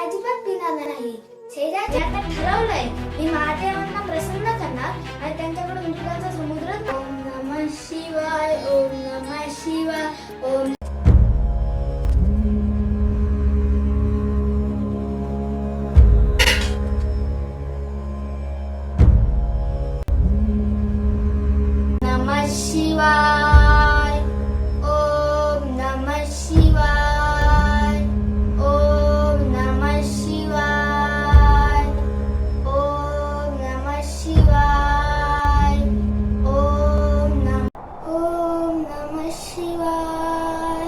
अजिबात पिणार नाही. शेजारी आता ठरवलंय मी महादेवांना प्रसन्न करणार आणि त्यांच्याकडून दुधाचा समुद्र. ओम नमः शिवाय, ओम नमः शिवाय, ओम नमः शिवाय, ओम नमः शिवाय, ओम नमः शिवाय, ओम नमः शिवाय, ओम नमः शिवाय,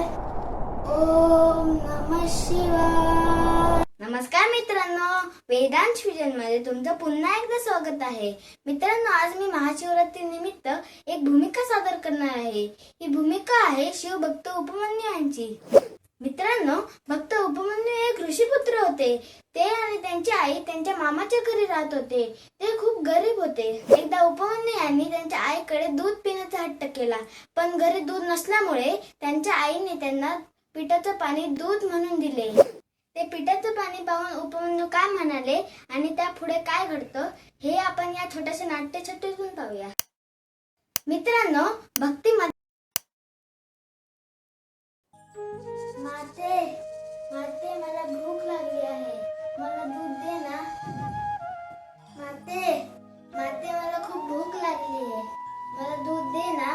ओम नमः शिवाय. नमस्कार मित्रांनो, वेदांश विजन मध्ये तुमचं पुन्हा एकदा स्वागत आहे. मित्रांनो, आज मी महाशिवरात्री निमित्त एक भूमिका सादर करणार आहे. ही भूमिका आहे शिवभक्त उपमन्यू यांची. मित्रांनो, भक्त उपमन्यू एक ऋषीपुत्र होते. ते आणि त्यांची आई त्यांच्या मामाच्या घरी राहत होते. ते खूप गरीब होते. एकदा उपमन्यू यांनी त्यांच्या आईकडे दूध पिण्याचा हट्ट केला, पण घरी दूध नसल्यामुळे त्यांच्या आईने त्यांना पिठाचं पाणी दूध म्हणून दिले. ते पिठाचं पाणी पाहून उपमन्यू काय म्हणाले आणि त्या पुढे काय घडतं हे आपण या छोट्याशा नाट्यछटेतून पाहूया. मित्रांनो, भक्ती माते माते मला भूक लागली आहे, मला दूध दे ना. माते माते मला खूप भूक लागली आहे, मला दूध दे ना.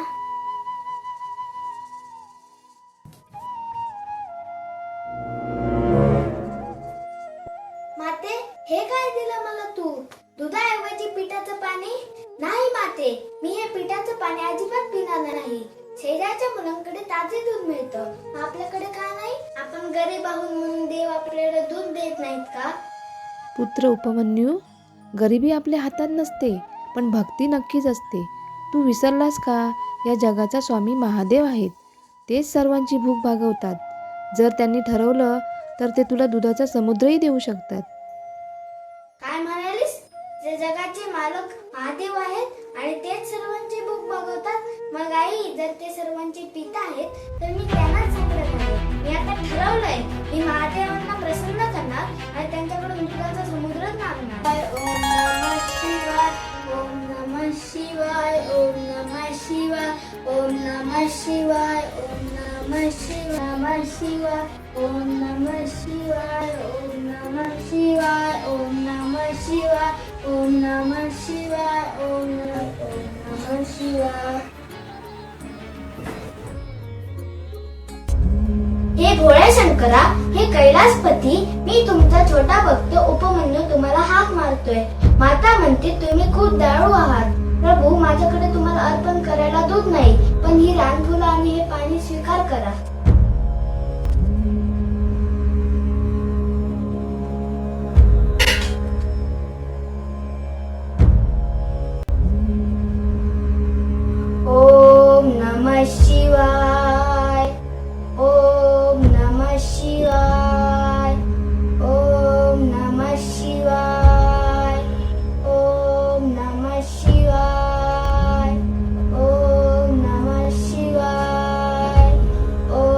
माते, हे काय दिलं मला तू? दुधाऐवजी पिठाचं पाणी? नाही माते, मी हे पिठाचं पाणी अजिबात पिणार नाही. शेजारच्या मुलांकडे ताजे दूध मिळतं, आपल्याकडे का नाही? आपण गरीब आहोत म्हणून देव आपल्याला दूध देत नाहीत का? पुत्र उपमन्यू, गरिबी आपल्या हातात नसते, पण भक्ती नक्कीच असते. तू विसरलास का? या जगाचा स्वामी महादेव आहेत. तेच सर्वांची भूक भागवतात. जर त्यांनी ठरवलं तर ते तुला दुधाचा समुद्रही देऊ शकतात. काय म्हणालीस? जे जगाचे मालक महादेव आहेत आणि तेच सर्वांची भूक भागवतात? मग आई, जर ते सर्वांचे पिता आहेत तर मी त्यांनाच सांगत आहे. मी आता ठरवलंय मी महादेवांना प्रसन्न करणार आणि त्यांच्याकडून दुधाचा समुद्र मागणार. ओम नमः शिवाय, ओम नमः शिवाय, ओम नमः शिवाय, ओम नमः शिवाय, ओम नमः शिवाय, ओम नमः शिवाय, ओम नमः शिवाय, ओम नमः शिवाय, ओम नमः शिवाय, ओम नमः शिवाय. हे भोळ्या शंकरा, हे कैलासपती, मी तुमचा छोटा भक्त उपमन्यू तुम्हाला हाक मारतोय. माता म्हणते तुम्ही खूप दयाळू आहात. प्रभू, माझ्याकडे तुम्हाला अर्पण करायला दूध नाही, पण ही रानफुलं आणि हे पाणी स्वीकार करा. ओम नमः शिवाय, ओम नमः शिवाय, ओम नमः शिवाय, ओम नमः शिवाय, ओम नमः शिवाय, ओम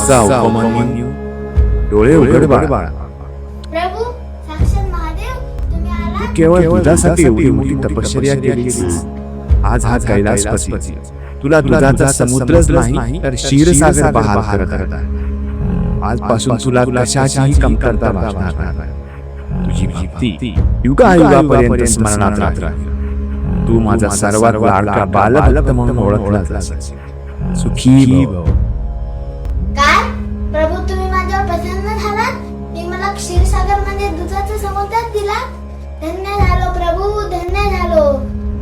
असा उपमन्यू डोळे उघड बाळा. प्रभू साक्षात महादेव तुम्ही आलात. केवळ तुझ्यासाठी एवढी मोठी तपश्चर्या केलीस. आज हा कैलासपती तुला दुधाचा समुद्रच नाही तर क्षीरसागर बहार करत आहे. आजपासून तुला कशाचीही कमतरता भासणार नाही. तुझी भक्ती युगायुगापर्यंत स्मरणात राहते. तू माझा सर्वात लाडका बालभक्त म्हणून ओळखला जाशील. सुखी भव. काय प्रभू तुम्ही माझ्यावर प्रसन्न झालात. मी मला क्षीरसागर मध्ये दुधाचा समुद्रात दिला. धन्य झालो प्रभू, धन्य झालो.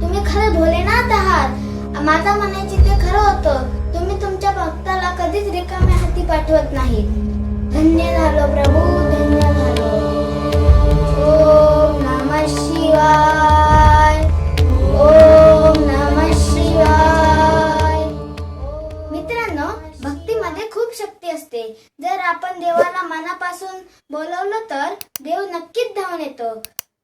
तुम्ही खरे भोलेनाथ आहात. माझा म्हणायचे ते खरं होतं. तुम्ही तुमच्या भक्ताला कधीच रिकाम्या हाती पाठवत नाही. धन्य झालो प्रभू, धन्य झालो. ओम नमः शिवाय. ओम नमः शिवाय. मित्रांनो, भक्तीमध्ये खूप शक्ती असते. जर आपण देवाला मनापासून बोलवलं तर देव नक्कीच धावून येतो.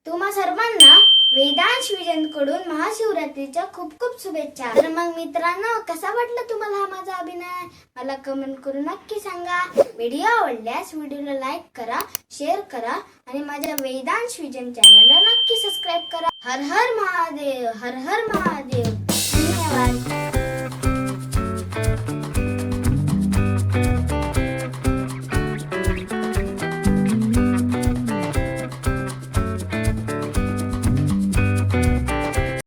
तुम्हा सर्वांना वेदांश विजन कडून महाशिवरात्रीच्या खूप खूप शुभेच्छा. तर मग मित्रांनो, कसा वाटला तुम्हाला हा माझा अभिनय? मला कमेंट करून नक्की सांगा. व्हिडिओ आवडल्यास व्हिडिओला लाईक करा, शेअर करा आणि माझ्या वेदांश विजन चॅनलला नक्की सबस्क्राईब करा. हर हर महादेव, हर हर महादेव. धन्यवाद.